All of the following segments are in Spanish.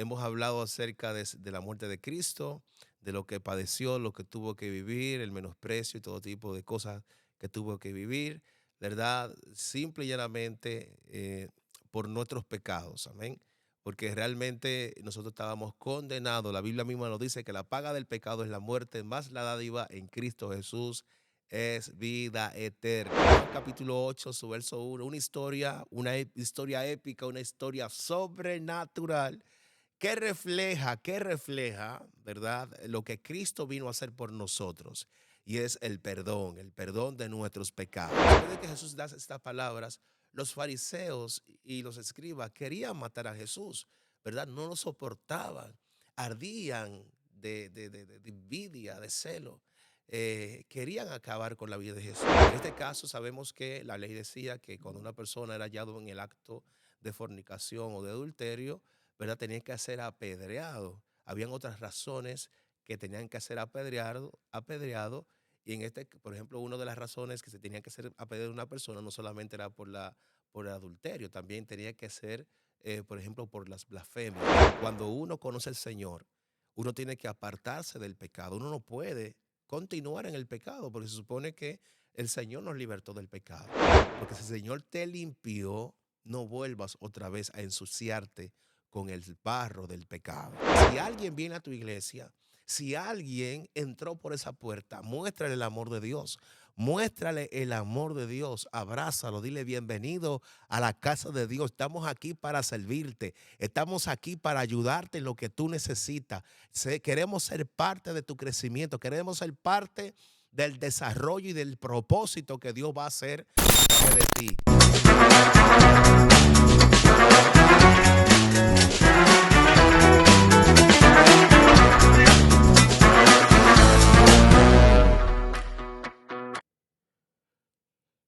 Hemos hablado acerca de la muerte de Cristo, de lo que padeció, lo que tuvo que vivir, el menosprecio y todo tipo de cosas que tuvo que vivir, ¿verdad? Simple y llanamente por nuestros pecados, amén. Porque realmente nosotros estábamos condenados. La Biblia misma nos dice que la paga del pecado es la muerte, más la dádiva en Cristo Jesús es vida eterna. Juan capítulo 8, su verso 1, una historia épica, una historia sobrenatural que refleja, ¿verdad? Lo que Cristo vino a hacer por nosotros. Y es el perdón de nuestros pecados. Después de que Jesús da estas palabras, los fariseos y los escribas querían matar a Jesús, ¿verdad? No lo soportaban, ardían de envidia, de celo. Querían acabar con la vida de Jesús. En este caso sabemos que la ley decía que cuando una persona era hallado en el acto de fornicación o de adulterio, ¿verdad? Tenían que ser apedreados. Habían otras razones que tenían que ser apedreado, y en este, por ejemplo, una de las razones que se tenía que ser apedreado una persona no solamente era por el adulterio, también tenía que ser, por ejemplo, por las blasfemias. Cuando uno conoce al Señor, uno tiene que apartarse del pecado. Uno no puede continuar en el pecado porque se supone que el Señor nos libertó del pecado. Porque si el Señor te limpió, no vuelvas otra vez a ensuciarte con el barro del pecado. Si alguien viene a tu iglesia, si alguien entró por esa puerta, muéstrale el amor de Dios. Muéstrale el amor de Dios, abrázalo, dile bienvenido a la casa de Dios. Estamos aquí para servirte, estamos aquí para ayudarte en lo que tú necesitas. Queremos ser parte de tu crecimiento, queremos ser parte del desarrollo y del propósito que Dios va a hacer a través de ti.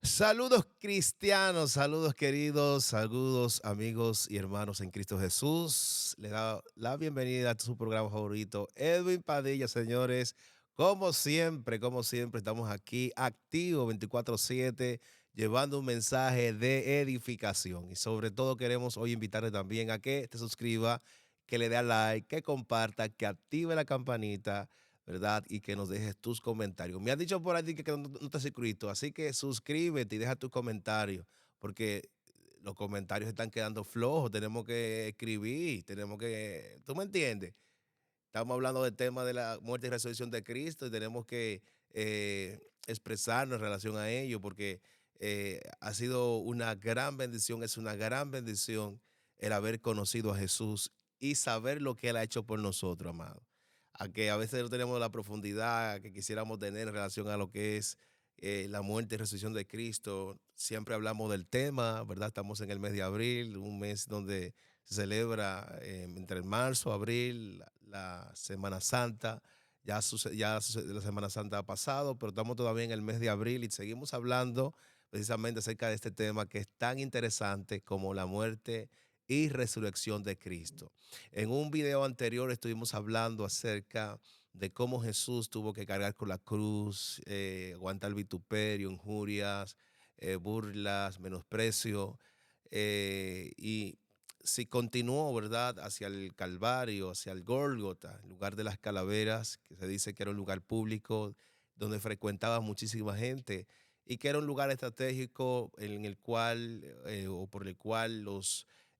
Saludos cristianos, saludos queridos, saludos amigos y hermanos en Cristo Jesús. Le da la bienvenida a su programa favorito, Edwin Padilla, señores. Como siempre, estamos aquí activos 24/7, llevando un mensaje de edificación. Y sobre todo queremos hoy invitarle también a que te suscriba, que le dé like, que comparta, que active la campanita, ¿verdad? Y que nos dejes tus comentarios. Me han dicho por ahí que no te has suscrito, así que suscríbete y deja tus comentarios, porque los comentarios están quedando flojos, tenemos que escribir, ¿tú me entiendes? Estamos hablando del tema de la muerte y resurrección de Cristo y tenemos que expresarnos en relación a ello, porque ha sido una gran bendición, es una gran bendición el haber conocido a Jesús y saber lo que Él ha hecho por nosotros, amado. Aunque a veces no tenemos la profundidad que quisiéramos tener en relación a lo que es la muerte y resurrección de Cristo, siempre hablamos del tema, ¿verdad? Estamos en el mes de abril, un mes donde se celebra entre marzo, abril, la Semana Santa. La Semana Santa ha pasado, pero estamos todavía en el mes de abril y seguimos hablando precisamente acerca de este tema que es tan interesante como la muerte y resurrección de Cristo. En un video anterior estuvimos hablando acerca de cómo Jesús tuvo que cargar con la cruz, aguantar vituperio, injurias, burlas, menosprecio, y si continuó, ¿verdad?, hacia el Calvario, hacia el Gólgota, el lugar de las calaveras, que se dice que era un lugar público donde frecuentaba muchísima gente y que era un lugar estratégico en el cual, o por el cual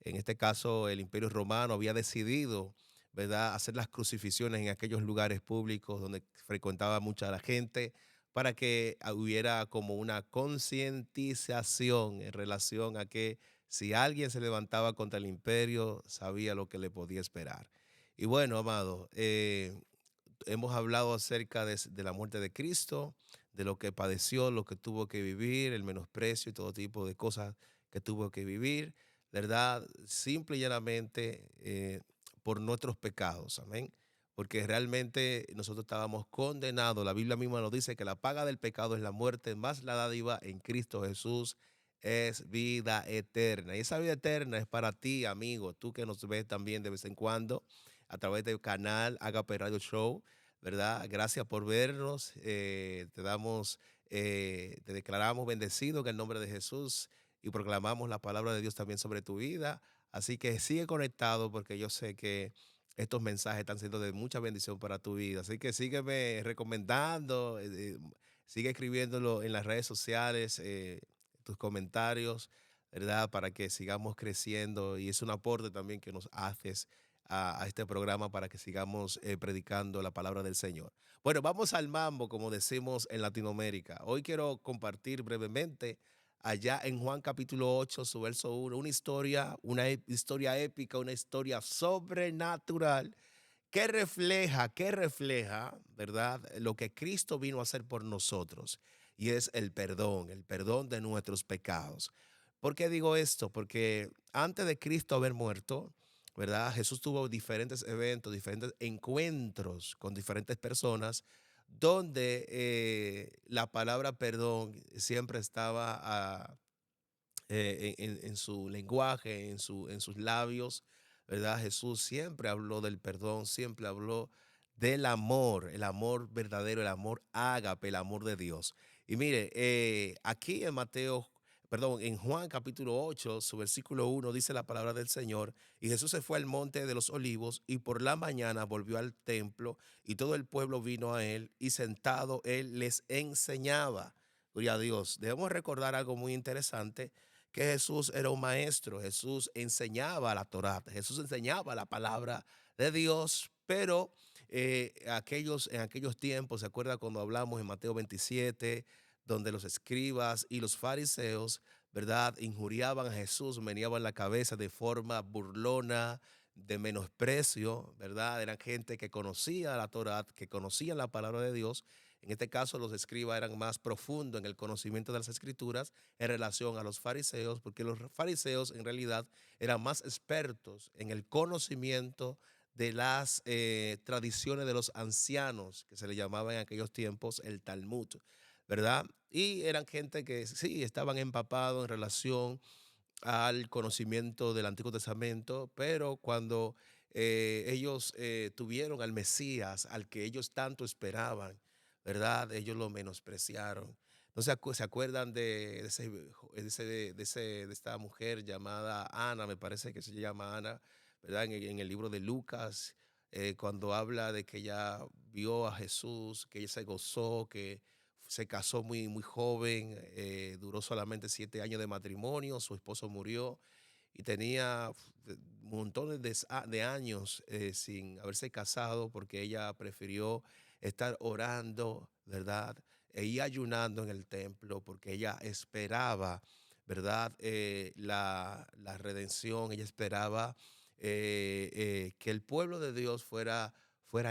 en este caso, el Imperio Romano había decidido, ¿verdad?, hacer las crucifixiones en aquellos lugares públicos donde frecuentaba mucha la gente para que hubiera como una concientización en relación a que si alguien se levantaba contra el imperio, sabía lo que le podía esperar. Y bueno, amado, hemos hablado acerca de la muerte de Cristo, de lo que padeció, lo que tuvo que vivir, el menosprecio y todo tipo de cosas que tuvo que vivir, ¿verdad? Simple y llanamente por nuestros pecados, amén. Porque realmente nosotros estábamos condenados. La Biblia misma nos dice que la paga del pecado es la muerte, más la dádiva en Cristo Jesús es vida eterna. Y esa vida eterna es para ti, amigo, tú que nos ves también de vez en cuando a través del canal Agape Radio Show, ¿verdad? Gracias por vernos. Te declaramos bendecido en el nombre de Jesús y proclamamos la palabra de Dios también sobre tu vida. Así que sigue conectado porque yo sé que estos mensajes están siendo de mucha bendición para tu vida. Así que sígueme recomendando, sigue escribiéndolo en las redes sociales, tus comentarios, ¿verdad? Para que sigamos creciendo y es un aporte también que nos haces a este programa para que sigamos predicando la palabra del Señor. Bueno, vamos al mambo, como decimos en Latinoamérica. Hoy quiero compartir brevemente allá en Juan capítulo 8, su verso 1, una historia, historia épica, una historia sobrenatural que refleja, ¿verdad? Lo que Cristo vino a hacer por nosotros y es el perdón de nuestros pecados. ¿Por qué digo esto? Porque antes de Cristo haber muerto, ¿verdad? Jesús tuvo diferentes eventos, diferentes encuentros con diferentes personas donde la palabra perdón siempre estaba en su lenguaje, en sus labios, ¿verdad? Jesús siempre habló del perdón, siempre habló del amor, el amor verdadero, el amor ágape, el amor de Dios. Y mire, aquí en en Juan capítulo 8, su versículo 1 dice la palabra del Señor, y Jesús se fue al monte de los olivos y por la mañana volvió al templo y todo el pueblo vino a él y sentado él les enseñaba. Gloria a Dios. Debemos recordar algo muy interesante que Jesús era un maestro, Jesús enseñaba la Torá, Jesús enseñaba la palabra de Dios, pero en aquellos tiempos, ¿se acuerda cuando hablamos en Mateo 27, donde los escribas y los fariseos, ¿verdad?, injuriaban a Jesús, meneaban la cabeza de forma burlona, de menosprecio, ¿verdad? Eran gente que conocía la Torá, que conocían la palabra de Dios. En este caso, los escribas eran más profundos en el conocimiento de las escrituras en relación a los fariseos, porque los fariseos en realidad eran más expertos en el conocimiento de las tradiciones de los ancianos, que se le llamaba en aquellos tiempos el Talmud, ¿verdad? Y eran gente que sí estaban empapados en relación al conocimiento del Antiguo Testamento, pero cuando ellos tuvieron al Mesías, al que ellos tanto esperaban, ¿verdad? Ellos lo menospreciaron. ¿No se acuerdan de esta mujer llamada Ana? Me parece que se llama Ana, ¿verdad? En el libro de Lucas, cuando habla de que ella vio a Jesús, que ella se gozó, que se casó muy joven, duró solamente 7 años de matrimonio, su esposo murió y tenía montones de años sin haberse casado porque ella prefirió estar orando, ¿verdad? Y ayunando en el templo porque ella esperaba, ¿verdad? La redención, ella esperaba que el pueblo de Dios fuera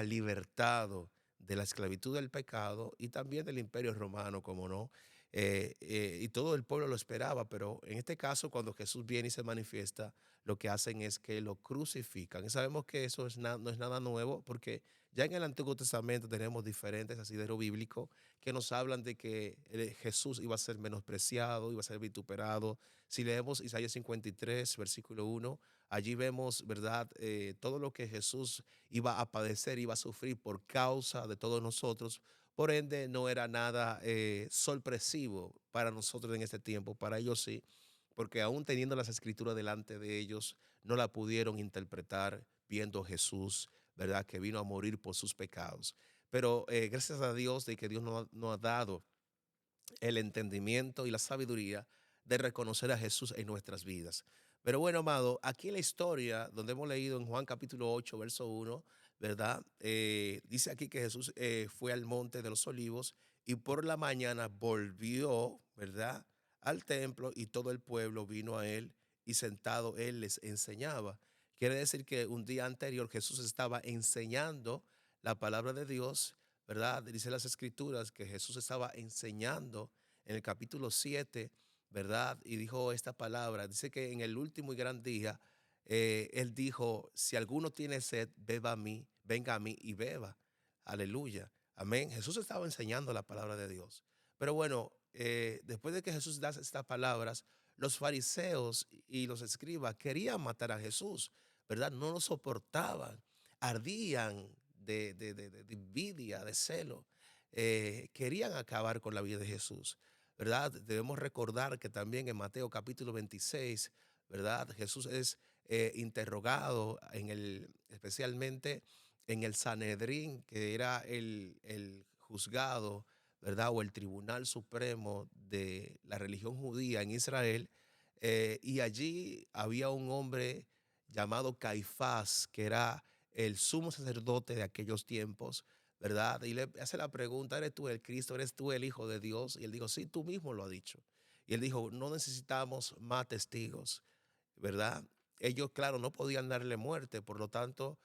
libertado de la esclavitud del pecado y también del imperio romano, como no. Y todo el pueblo lo esperaba, pero en este caso, cuando Jesús viene y se manifiesta, lo que hacen es que lo crucifican. Y sabemos que eso no es nada nuevo, porque ya en el Antiguo Testamento tenemos diferentes asideros bíblicos que nos hablan de que Jesús iba a ser menospreciado, iba a ser vituperado. Si leemos Isaías 53, versículo 1, allí vemos, ¿verdad?, todo lo que Jesús iba a padecer, iba a sufrir por causa de todos nosotros. Por ende, no era nada sorpresivo para nosotros en este tiempo, para ellos sí, porque aún teniendo las escrituras delante de ellos, no la pudieron interpretar viendo a Jesús, ¿verdad?, que vino a morir por sus pecados. Pero gracias a Dios de que Dios nos ha dado el entendimiento y la sabiduría de reconocer a Jesús en nuestras vidas. Pero bueno, amado, aquí en la historia donde hemos leído en Juan capítulo 8, verso 1, ¿verdad? Dice aquí que Jesús fue al monte de los olivos y por la mañana volvió, ¿verdad?, al templo y todo el pueblo vino a él y sentado él les enseñaba. Quiere decir que un día anterior Jesús estaba enseñando la palabra de Dios, ¿verdad? Dice las escrituras que Jesús estaba enseñando en el capítulo 7, ¿verdad? Y dijo esta palabra. Dice que en el último y gran día, él dijo, si alguno tiene sed, beba a mí, venga a mí y beba. Aleluya. Amén. Jesús estaba enseñando la palabra de Dios. Pero bueno, después de que Jesús da estas palabras, los fariseos y los escribas querían matar a Jesús, ¿verdad? No lo soportaban, ardían de envidia, de celo. Querían acabar con la vida de Jesús, ¿verdad? Debemos recordar que también en Mateo capítulo 26, ¿verdad? Jesús es interrogado especialmente en el Sanedrín, que era el juzgado, ¿verdad? O el Tribunal Supremo de la religión judía en Israel. Y allí había un hombre llamado Caifás, que era el sumo sacerdote de aquellos tiempos, ¿verdad? Y le hace la pregunta, ¿eres tú el Cristo? ¿Eres tú el Hijo de Dios? Y él dijo, sí, tú mismo lo has dicho. Y él dijo, no necesitamos más testigos, ¿verdad? Ellos, claro, no podían darle muerte, por lo tanto,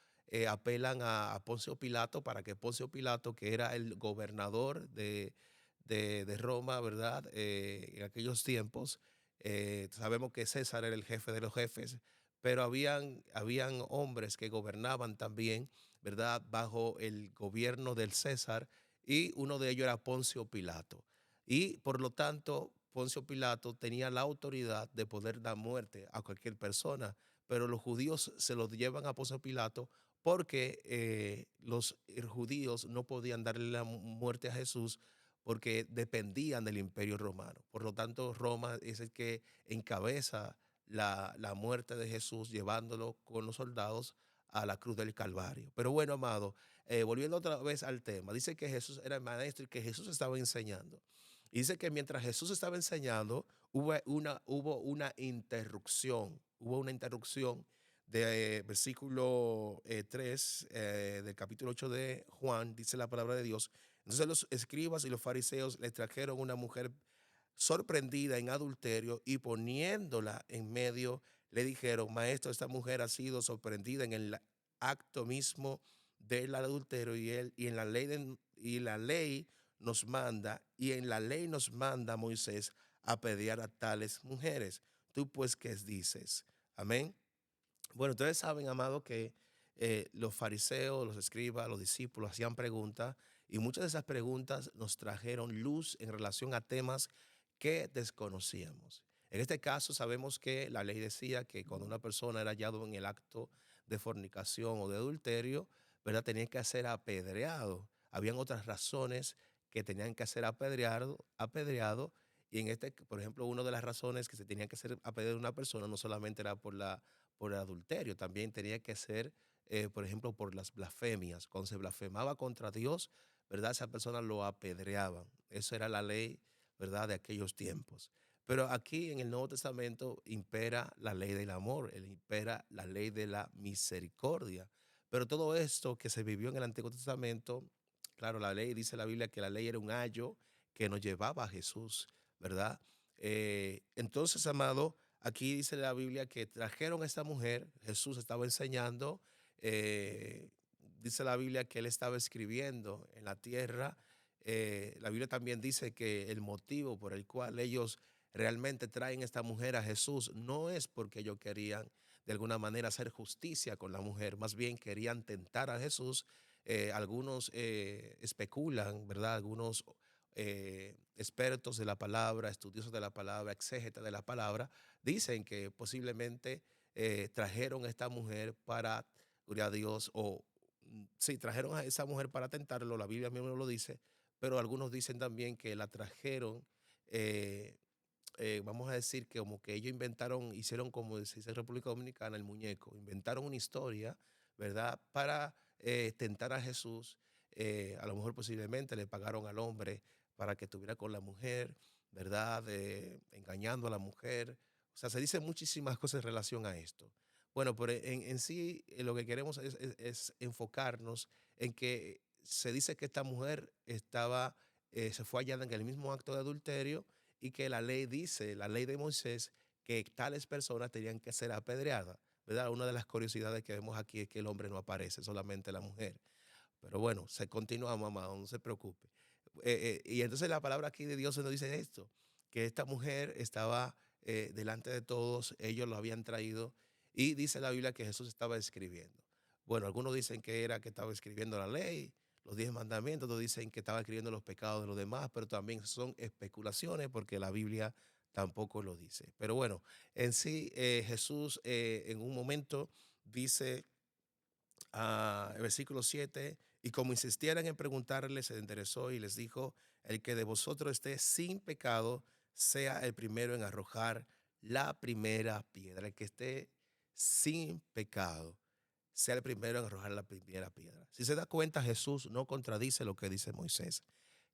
apelan a Poncio Pilato para que Poncio Pilato, que era el gobernador de Roma, ¿verdad? En aquellos tiempos, sabemos que César era el jefe de los jefes, pero habían hombres que gobernaban también, ¿verdad? Bajo el gobierno del César, y uno de ellos era Poncio Pilato. Y por lo tanto, Poncio Pilato tenía la autoridad de poder dar muerte a cualquier persona, pero los judíos se lo llevan a Poncio Pilato porque los judíos no podían darle la muerte a Jesús porque dependían del imperio romano. Por lo tanto, Roma es el que encabeza la muerte de Jesús, llevándolo con los soldados a la cruz del Calvario. Pero bueno, amado, volviendo otra vez al tema, dice que Jesús era el maestro y que Jesús estaba enseñando. Y dice que mientras Jesús estaba enseñando, hubo una interrupción de versículo 3 del capítulo 8 de Juan, dice la palabra de Dios. Entonces los escribas y los fariseos le trajeron una mujer sorprendida en adulterio y poniéndola en medio, le dijeron, maestro, esta mujer ha sido sorprendida en el acto mismo del adulterio y en la ley y la ley nos manda y en la ley nos manda Moisés a apedrear a tales mujeres. Tú pues, ¿qué dices? Amén. Bueno, ustedes saben, amado, que los fariseos, los escribas, los discípulos hacían preguntas y muchas de esas preguntas nos trajeron luz en relación a temas que desconocíamos. En este caso sabemos que la ley decía que cuando una persona era hallado en el acto de fornicación o de adulterio, ¿verdad? Tenía que ser apedreado. Habían otras razones que tenían que ser apedreado, y en este, por ejemplo, una de las razones que se tenía que ser apedreado una persona no solamente era por el adulterio, también tenía que ser, por ejemplo, por las blasfemias. Cuando se blasfemaba contra Dios, ¿verdad? Esa persona lo apedreaban. Eso era la ley, ¿verdad? De aquellos tiempos. Pero aquí en el Nuevo Testamento impera la ley del amor, impera la ley de la misericordia. Pero todo esto que se vivió en el Antiguo Testamento, claro, la ley, dice la Biblia que la ley era un ayo que nos llevaba a Jesús, ¿verdad? Entonces, amado, aquí dice la Biblia que trajeron a esta mujer, Jesús estaba enseñando, dice la Biblia que él estaba escribiendo en la tierra. La Biblia también dice que el motivo por el cual ellos realmente traen a esta mujer a Jesús no es porque ellos querían de alguna manera hacer justicia con la mujer, más bien querían tentar a Jesús. Algunos especulan, ¿verdad? Algunos expertos de la palabra, estudiosos de la palabra, exégetas de la palabra, dicen que posiblemente trajeron a esta mujer para, gloria a Dios, o sí, trajeron a esa mujer para tentarlo, la Biblia mismo lo dice, pero algunos dicen también que la trajeron, eh, vamos a decir que como que ellos inventaron, hicieron como se dice en República Dominicana, el muñeco, inventaron una historia, ¿verdad? Para tentar a Jesús. A lo mejor posiblemente le pagaron al hombre para que estuviera con la mujer, ¿verdad? Engañando a la mujer. O sea, se dicen muchísimas cosas en relación a esto. Bueno, pero en sí lo que queremos es enfocarnos en que se dice que esta mujer se fue hallada en el mismo acto de adulterio y que la ley dice, la ley de Moisés, que tales personas tenían que ser apedreadas, ¿verdad? Una de las curiosidades que vemos aquí es que el hombre no aparece, solamente la mujer. Pero bueno, se continúa, mamá, no se preocupe. Y entonces la palabra aquí de Dios nos dice esto, que esta mujer estaba delante de todos, ellos lo habían traído, y dice la Biblia que Jesús estaba escribiendo. Bueno, algunos dicen que era que estaba escribiendo la ley, los 10 mandamientos, otros dicen que estaba escribiendo los pecados de los demás, pero también son especulaciones porque la Biblia tampoco lo dice. Pero bueno, en sí Jesús en un momento dice el versículo 7, y como insistieran en preguntarle, se enderezó y les dijo, el que de vosotros esté sin pecado, sea el primero en arrojar la primera piedra. El que esté sin pecado sea el primero en arrojar la primera piedra. Si se da cuenta, Jesús no contradice lo que dice Moisés.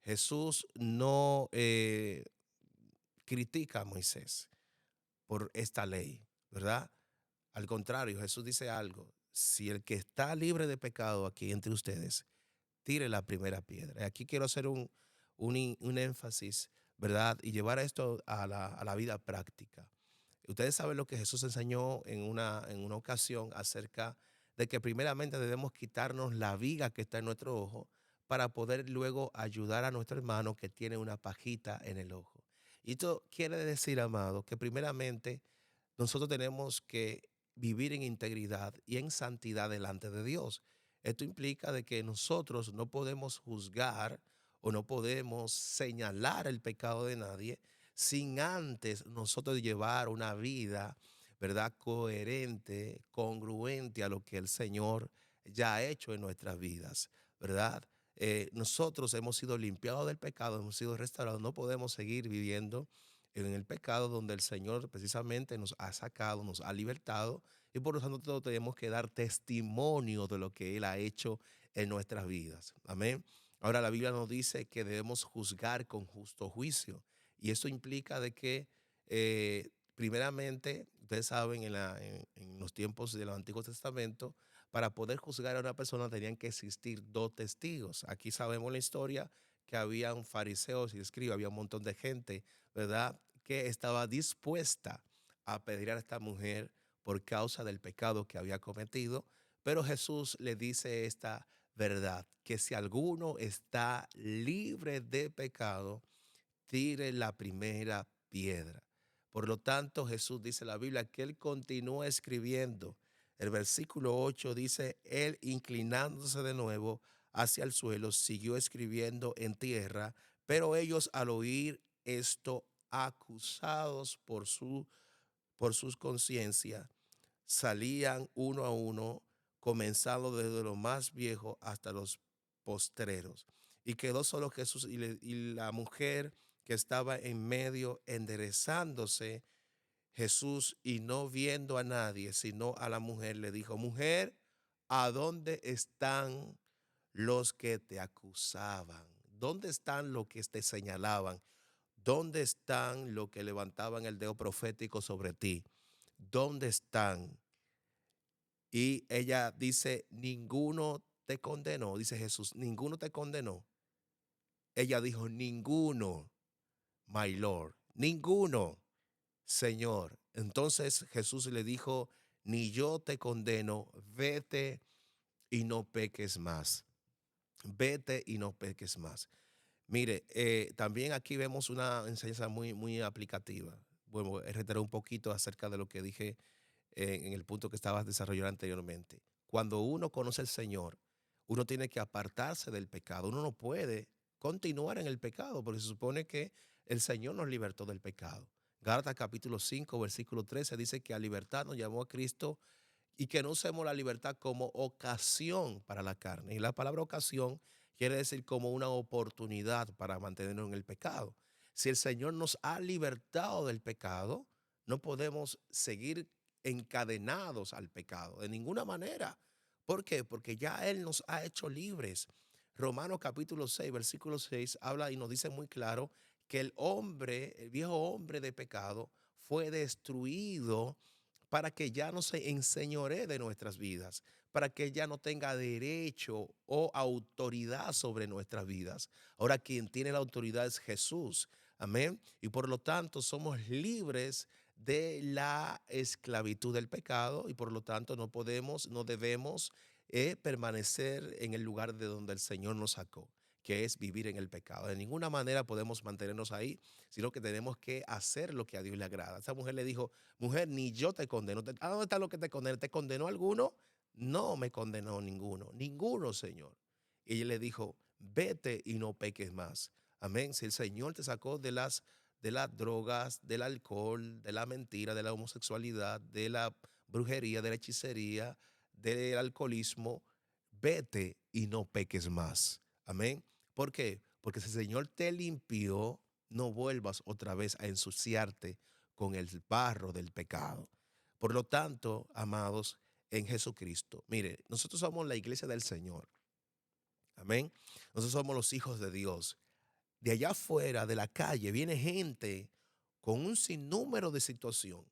Jesús no critica a Moisés por esta ley, ¿verdad? Al contrario, Jesús dice algo. Si el que está libre de pecado aquí entre ustedes, tire la primera piedra. Y aquí quiero hacer un énfasis, ¿verdad? Y llevar esto a la vida práctica. Ustedes saben lo que Jesús enseñó en una ocasión acerca de que primeramente debemos quitarnos la viga que está en nuestro ojo para poder luego ayudar a nuestro hermano que tiene una pajita en el ojo. Y esto quiere decir, amado, que primeramente nosotros tenemos que vivir en integridad y en santidad delante de Dios. Esto implica de que nosotros no podemos juzgar o no podemos señalar el pecado de nadie sin antes nosotros llevar una vida, ¿verdad? Coherente, congruente a lo que el Señor ya ha hecho en nuestras vidas, ¿verdad? Nosotros hemos sido limpiados del pecado, hemos sido restaurados, no podemos seguir viviendo en el pecado donde el Señor precisamente nos ha sacado, nos ha libertado y por lo tanto tenemos que dar testimonio de lo que Él ha hecho en nuestras vidas. Amén. Ahora la Biblia nos dice que debemos juzgar con justo juicio y eso implica de que primeramente, ustedes saben, en los tiempos del Antiguo Testamento, para poder juzgar a una persona tenían que existir dos testigos. Aquí sabemos la historia que habían fariseos y escribas, había un montón de gente, ¿verdad? Que estaba dispuesta a apedrear a esta mujer por causa del pecado que había cometido, pero Jesús le dice esta verdad, que si alguno está libre de pecado, tire la primera piedra. Por lo tanto, Jesús dice en la Biblia que él continúa escribiendo. El versículo 8 dice, él inclinándose de nuevo hacia el suelo, siguió escribiendo en tierra, pero ellos al oír esto, acusados por sus conciencias, salían uno a uno, comenzando desde lo más viejo hasta los postreros. Y quedó solo Jesús y la mujer que estaba en medio, enderezándose Jesús y no viendo a nadie, sino a la mujer, le dijo, mujer, ¿a dónde están los que te acusaban? ¿Dónde están los que te señalaban? ¿Dónde están los que levantaban el dedo profético sobre ti? ¿Dónde están? Y ella dice, ninguno te condenó, dice Jesús, ninguno te condenó. Ella dijo, ninguno, my Lord, ninguno, Señor. Entonces Jesús le dijo, ni yo te condeno, vete y no peques más. Vete y no peques más. Mire, también aquí vemos una enseñanza muy aplicativa. Bueno, reiterar un poquito acerca de lo que dije en el punto que estabas desarrollando anteriormente. Cuando uno conoce al Señor, uno tiene que apartarse del pecado. Uno no puede continuar en el pecado porque se supone que el Señor nos libertó del pecado. Gálatas capítulo 5, versículo 13 dice que a libertad nos llamó a Cristo y que no usemos la libertad como ocasión para la carne. Y la palabra ocasión quiere decir como una oportunidad para mantenernos en el pecado. Si el Señor nos ha libertado del pecado, no podemos seguir encadenados al pecado de ninguna manera. ¿Por qué? Porque ya Él nos ha hecho libres. Romanos capítulo 6, versículo 6 habla y nos dice muy claro que el hombre, el viejo hombre de pecado, fue destruido para que ya no se enseñoree de nuestras vidas, para que ya no tenga derecho o autoridad sobre nuestras vidas. Ahora quien tiene la autoridad es Jesús. Amén. Y por lo tanto somos libres de la esclavitud del pecado y por lo tanto no podemos, no debemos permanecer en el lugar de donde el Señor nos sacó, que es vivir en el pecado. De ninguna manera podemos mantenernos ahí, sino que tenemos que hacer lo que a Dios le agrada. Esa mujer le dijo, mujer, ni yo te condeno. ¿A dónde está lo que te condena? ¿Te condenó alguno? No me condenó ninguno, ninguno, Señor. Y ella le dijo, vete y no peques más. Amén. Si el Señor te sacó de las drogas, del alcohol, de la mentira, de la homosexualidad, de la brujería, de la hechicería, del alcoholismo, vete y no peques más. Amén. ¿Por qué? Porque si el Señor te limpió, no vuelvas otra vez a ensuciarte con el barro del pecado. Por lo tanto, amados en Jesucristo, mire, nosotros somos la iglesia del Señor. Amén. Nosotros somos los hijos de Dios. De allá afuera, de la calle, viene gente con un sinnúmero de situación,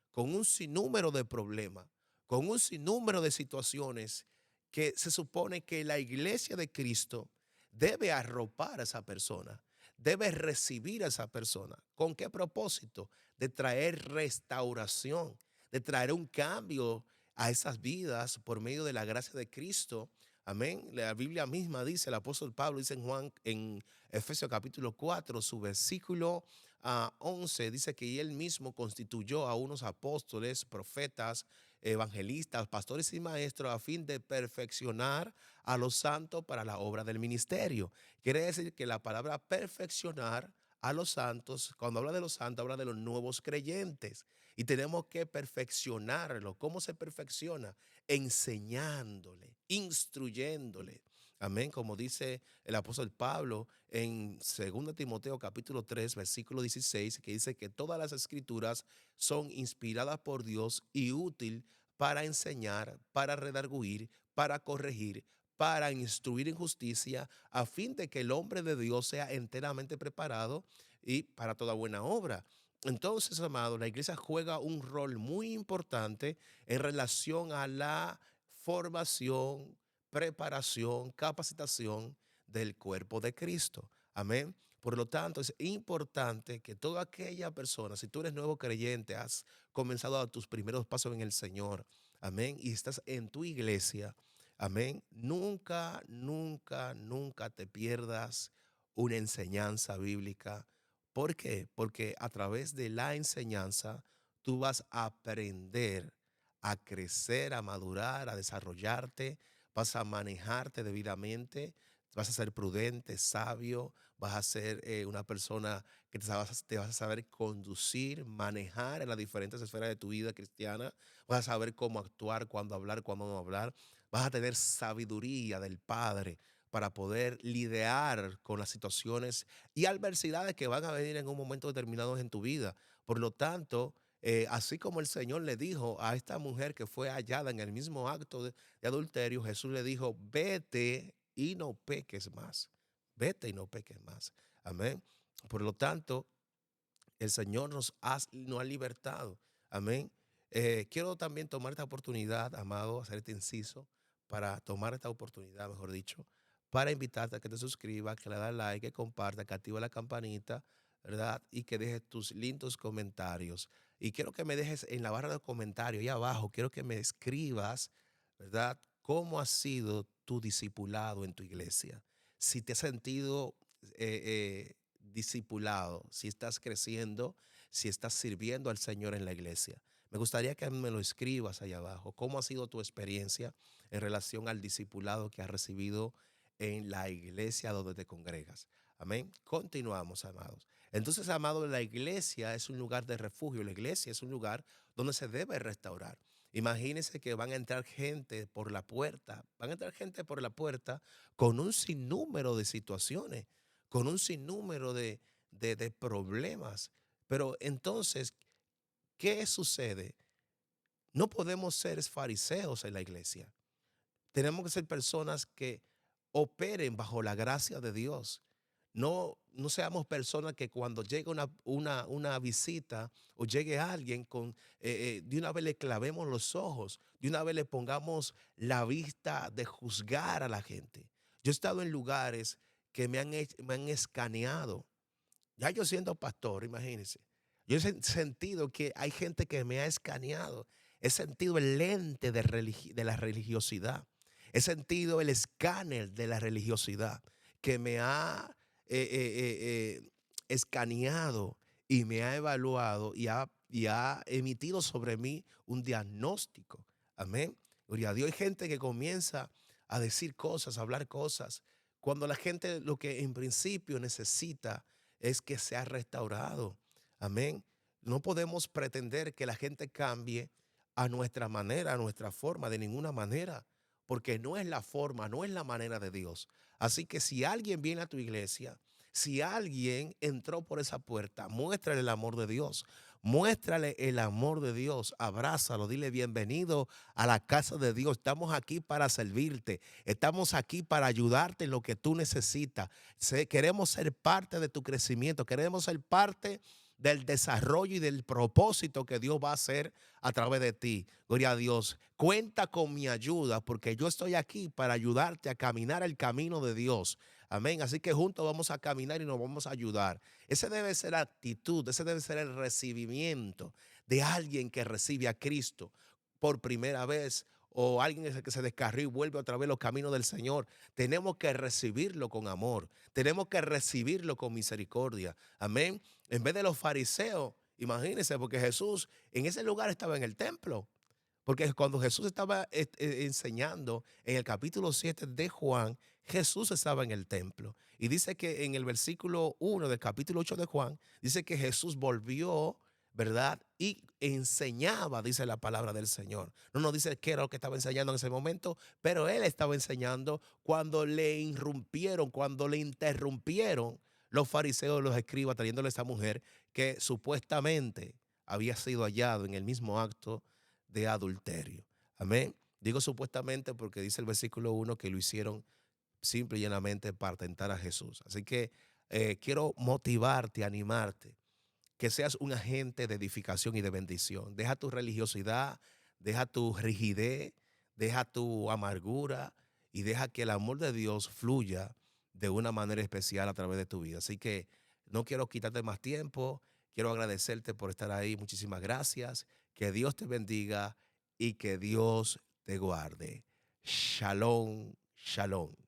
con un sinnúmero de problemas, con un sinnúmero de situaciones que se supone que la iglesia de Cristo debe arropar a esa persona, debe recibir a esa persona. ¿Con qué propósito? De traer restauración, de traer un cambio a esas vidas por medio de la gracia de Cristo. Amén. La Biblia misma dice, el apóstol Pablo dice en Juan, en Efesios capítulo 4, su versículo 11, dice que él mismo constituyó a unos apóstoles, profetas, evangelistas, pastores y maestros a fin de perfeccionar a los santos para la obra del ministerio. Quiere decir que la palabra perfeccionar a los santos, cuando habla de los santos, habla de los nuevos creyentes. Y tenemos que perfeccionarlo. ¿Cómo se perfecciona? Enseñándole, instruyéndole. Amén, como dice el apóstol Pablo en 2 Timoteo capítulo 3 versículo 16, que dice que todas las escrituras son inspiradas por Dios y útil para enseñar, para redarguir, para corregir, para instruir en justicia, a fin de que el hombre de Dios sea enteramente preparado y para toda buena obra. Entonces, amado, la iglesia juega un rol muy importante en relación a la formación, preparación, capacitación del cuerpo de Cristo. Amén. Por lo tanto, es importante que toda aquella persona, si tú eres nuevo creyente, has comenzado a dar tus primeros pasos en el Señor, amén, y estás en tu iglesia, amén, nunca, nunca, nunca te pierdas una enseñanza bíblica. ¿Por qué? Porque a través de la enseñanza tú vas a aprender a crecer, a madurar, a desarrollarte, vas a manejarte debidamente, vas a ser prudente, sabio, vas a ser una persona que te vas a saber conducir, manejar en las diferentes esferas de tu vida cristiana, vas a saber cómo actuar, cuándo hablar, cuándo no hablar, vas a tener sabiduría del Padre para poder lidiar con las situaciones y adversidades que van a venir en un momento determinado en tu vida. Por lo tanto, así como el Señor le dijo a esta mujer que fue hallada en el mismo acto de adulterio, Jesús le dijo, vete y no peques más. Vete y no peques más. Amén. Por lo tanto, el Señor nos ha libertado. Amén. Quiero también tomar esta oportunidad, amado, hacer este inciso, para tomar esta oportunidad, mejor dicho, para invitarte a que te suscribas, que le das like, que compartas, que activa la campanita, ¿verdad? Y que dejes tus lindos comentarios. Y quiero que me dejes en la barra de comentarios, ahí abajo, quiero que me escribas, ¿verdad? ¿Cómo ha sido tu discipulado en tu iglesia? Si te has sentido discipulado, si estás creciendo, si estás sirviendo al Señor en la iglesia. Me gustaría que me lo escribas allá abajo. ¿Cómo ha sido tu experiencia en relación al discipulado que has recibido en la iglesia donde te congregas? Amén. Continuamos, amados. Entonces, amados, la iglesia es un lugar de refugio. La iglesia es un lugar donde se debe restaurar. Imagínense que van a entrar gente por la puerta, van a entrar gente por la puerta con un sinnúmero de situaciones, con un sinnúmero de problemas. Pero entonces, ¿qué sucede? No podemos ser fariseos en la iglesia. Tenemos que ser personas que operen bajo la gracia de Dios. No seamos personas que cuando llegue una visita o llegue alguien, de una vez le clavemos los ojos, de una vez le pongamos la vista de juzgar a la gente. Yo he estado en lugares que me han escaneado. Ya yo siendo pastor, imagínense. Yo he sentido que hay gente que me ha escaneado. He sentido el lente de la religiosidad. He sentido el escáner de la religiosidad que me ha escaneado y me ha evaluado y ha emitido sobre mí un diagnóstico. Amén. Gloria a Dios. Hay gente que comienza a decir cosas, a hablar cosas, cuando la gente lo que en principio necesita es que sea restaurado. Amén. No podemos pretender que la gente cambie a nuestra manera, a nuestra forma, de ninguna manera, porque no es la forma, no es la manera de Dios. Así que si alguien viene a tu iglesia, si alguien entró por esa puerta, muéstrale el amor de Dios, Muéstrale el amor de Dios, abrázalo, dile bienvenido a la casa de Dios. Estamos aquí para servirte, estamos aquí para ayudarte en lo que tú necesitas. Queremos ser parte de tu crecimiento, queremos ser parte del desarrollo y del propósito que Dios va a hacer a través de ti. Gloria a Dios. Cuenta con mi ayuda porque yo estoy aquí para ayudarte a caminar el camino de Dios. Amén. Así que juntos vamos a caminar y nos vamos a ayudar. Ese debe ser la actitud, ese debe ser el recibimiento de alguien que recibe a Cristo por primera vez o alguien que se descarrió y vuelve otra vez los caminos del Señor. Tenemos que recibirlo con amor, tenemos que recibirlo con misericordia. Amén. En vez de los fariseos, imagínense, porque Jesús en ese lugar estaba en el templo. Porque cuando Jesús estaba enseñando en el capítulo 7 de Juan, Jesús estaba en el templo. Y dice que en el versículo 1 del capítulo 8 de Juan, dice que Jesús volvió, ¿verdad? Y enseñaba, dice la palabra del Señor. No nos dice qué era lo que estaba enseñando en ese momento, pero él estaba enseñando cuando le irrumpieron, cuando le interrumpieron los fariseos, los escribas, trayéndole a esta mujer que supuestamente había sido hallado en el mismo acto de adulterio. Amén. Digo supuestamente porque dice el versículo 1 que lo hicieron simple y llanamente para tentar a Jesús. Así que quiero motivarte, animarte, que seas un agente de edificación y de bendición. Deja tu religiosidad, deja tu rigidez, deja tu amargura y deja que el amor de Dios fluya de una manera especial a través de tu vida. Así que no quiero quitarte más tiempo, quiero agradecerte por estar ahí. Muchísimas gracias. Que Dios te bendiga y que Dios te guarde. Shalom, shalom.